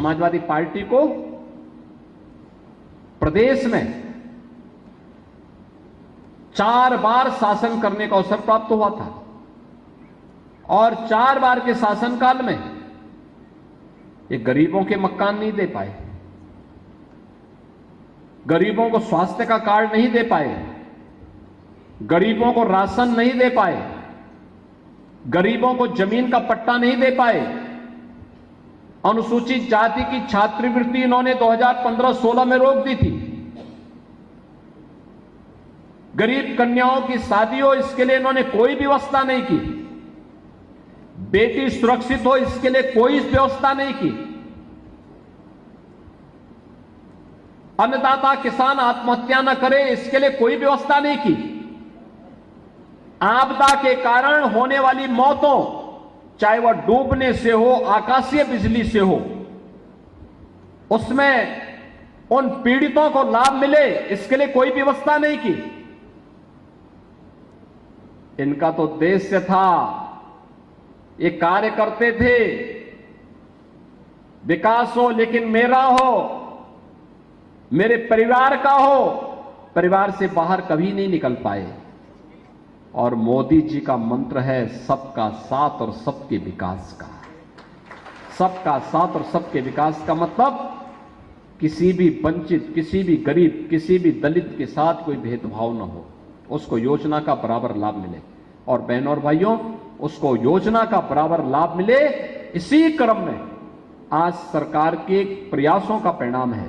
Samajwadi party को प्रदेश में 4 बार शासन करने का अवसर प्राप्त हुआ था और 4 बार के शासनकाल में ये गरीबों के मकान नहीं दे पाए, गरीबों को स्वास्थ्य का कार्ड नहीं दे पाए, गरीबों को राशन नहीं दे पाए, गरीबों को जमीन का पट्टा नहीं दे पाए, अनुसूचित जाति की छात्रवृत्ति इन्होंने 2015-16 में रोक दी थी, गरीब कन्याओं की शादी हो इसके लिए इन्होंने कोई व्यवस्था नहीं की, बेटी सुरक्षित हो इसके लिए कोई व्यवस्था नहीं की, अन्नदाता किसान आत्महत्या न करे इसके लिए कोई व्यवस्था नहीं की, आपदा के कारण होने वाली मौतों चाहे वह डूबने से हो, आकाशीय बिजली से हो, उसमें उन पीड़ितों को लाभ मिले इसके लिए कोई व्यवस्था नहीं की। इनका तो उद्देश्य था, ये कार्य करते थे विकास हो लेकिन मेरा हो, मेरे परिवार का हो, परिवार से बाहर कभी नहीं निकल पाए। और मोदी जी का मंत्र है सबका साथ और सबके विकास का। सबका साथ और सबके विकास का मतलब किसी भी वंचित, किसी भी गरीब, किसी भी दलित के साथ कोई भेदभाव न हो, उसको योजना का बराबर लाभ मिले। और बहनों और भाइयों, उसको योजना का बराबर लाभ मिले, इसी क्रम में आज सरकार के प्रयासों का परिणाम है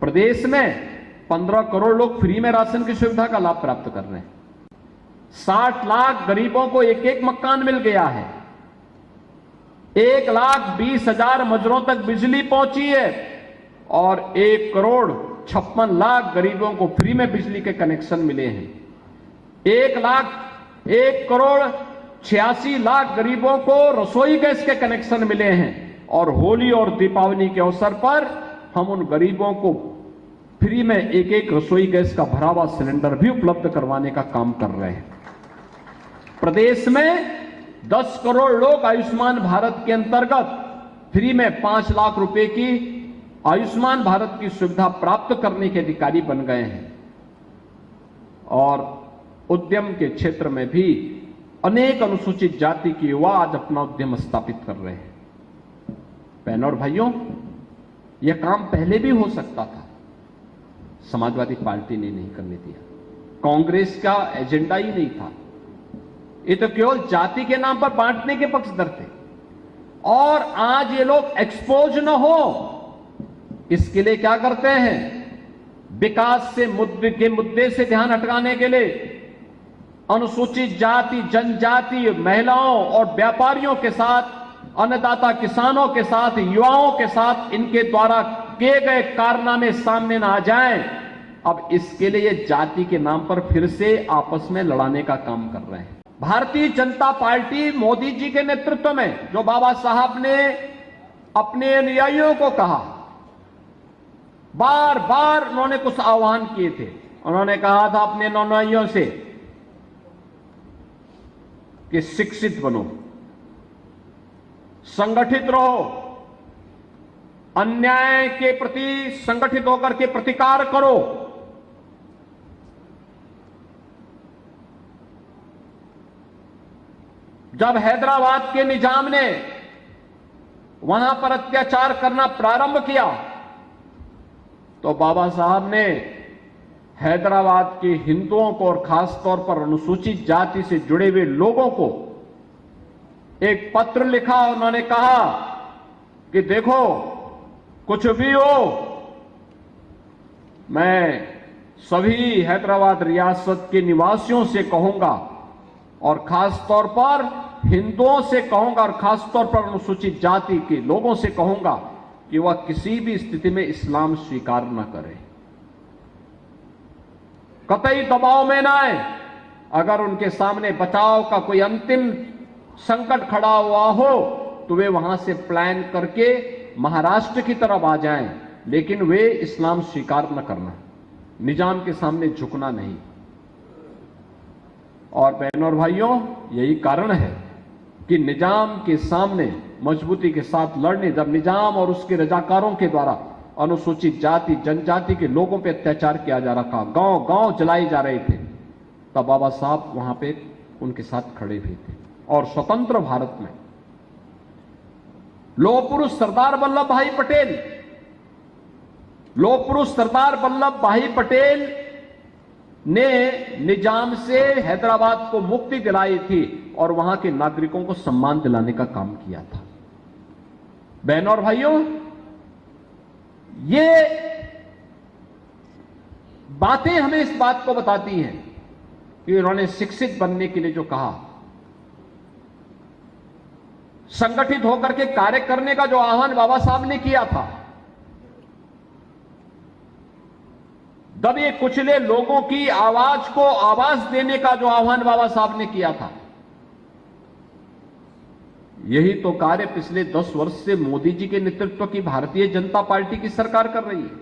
प्रदेश में 15 करोड़ लोग फ्री में राशन की सुविधा का लाभ प्राप्त कर रहे हैं, 60 लाख गरीबों को एक एक मकान मिल गया है, 1,20,000 मजरों तक बिजली पहुंची है और 1,56,00,000 गरीबों को फ्री में बिजली के कनेक्शन मिले हैं। 1,86,00,000 गरीबों को रसोई गैस के कनेक्शन मिले हैं और होली और दीपावली के अवसर पर हम उन गरीबों को फ्री में एक एक रसोई गैस का भरा हुआ सिलेंडर भी उपलब्ध करवाने का काम कर रहे हैं। प्रदेश में 10 करोड़ लोग आयुष्मान भारत के अंतर्गत फ्री में 5 लाख रुपए की आयुष्मान भारत की सुविधा प्राप्त करने के अधिकारी बन गए हैं। और उद्यम के क्षेत्र में भी अनेक अनुसूचित जाति के युवा आज अपना उद्यम स्थापित कर रहे हैं। बहनों और भाइयों, यह काम पहले भी हो सकता था, समाजवादी पार्टी ने नहीं करने दिया। कांग्रेस का एजेंडा ही नहीं था, ये तो केवल जाति के नाम पर बांटने के पक्षधर थे। और आज ये लोग एक्सपोज न हो इसके लिए क्या करते हैं, विकास से मुद्दे से ध्यान हटकाने के लिए अनुसूचित जाति, जनजाति, महिलाओं और व्यापारियों के साथ, अन्नदाता किसानों के साथ, युवाओं के साथ इनके द्वारा किए गए कारनामे सामने ना आ जाएं। अब इसके लिए ये जाति के नाम पर फिर से आपस में लड़ाने का काम कर रहे हैं। भारतीय जनता पार्टी मोदी जी के नेतृत्व में, जो बाबा साहब ने अपने अनुयायियों को कहा, बार बार उन्होंने कुछ आह्वान किए थे। उन्होंने कहा था अपने अनुयायियों से कि शिक्षित बनो, संगठित रहो, अन्याय के प्रति संगठित होकर के प्रतिकार करो। जब हैदराबाद के निजाम ने वहां पर अत्याचार करना प्रारंभ किया तो बाबा साहब ने हैदराबाद के हिंदुओं को और खासतौर पर अनुसूचित जाति से जुड़े हुए लोगों को एक पत्र लिखा। उन्होंने कहा कि देखो, कुछ भी हो, मैं सभी हैदराबाद रियासत के निवासियों से कहूंगा और खासतौर पर हिंदुओं से कहूंगा और खासतौर पर अनुसूचित जाति के लोगों से कहूंगा कि वह किसी भी स्थिति में इस्लाम स्वीकार न करें, कतई दबाव में ना आए। अगर उनके सामने बचाव का कोई अंतिम संकट खड़ा हुआ हो तो वे वहां से प्लान करके महाराष्ट्र की तरफ आ जाएं, लेकिन वे इस्लाम स्वीकार न करना, निजाम के सामने झुकना नहीं। और बहनों और भाइयों, यही कारण है कि निजाम के सामने मजबूती के साथ लड़ने, जब निजाम और उसके रजाकारों के द्वारा अनुसूचित जाति जनजाति के लोगों पे अत्याचार किया जा रहा, गांव गांव जलाए जा रहे थे, तब बाबा साहब वहां पे उनके साथ खड़े हुए थे। और स्वतंत्र भारत में लौह पुरुष सरदार वल्लभ भाई पटेल, लौह पुरुष सरदार वल्लभ भाई पटेल ने निजाम से हैदराबाद को मुक्ति दिलाई थी और वहां के नागरिकों को सम्मान दिलाने का काम किया था। बहनों और भाइयों, ये बातें हमें इस बात को बताती हैं कि उन्होंने शिक्षित बनने के लिए जो कहा, संगठित होकर के कार्य करने का जो आह्वान बाबा साहब ने किया था, दबे कुचले लोगों की आवाज को आवाज देने का जो आह्वान बाबा साहब ने किया था, यही तो कार्य पिछले 10 वर्ष से मोदी जी के नेतृत्व की भारतीय जनता पार्टी की सरकार कर रही है।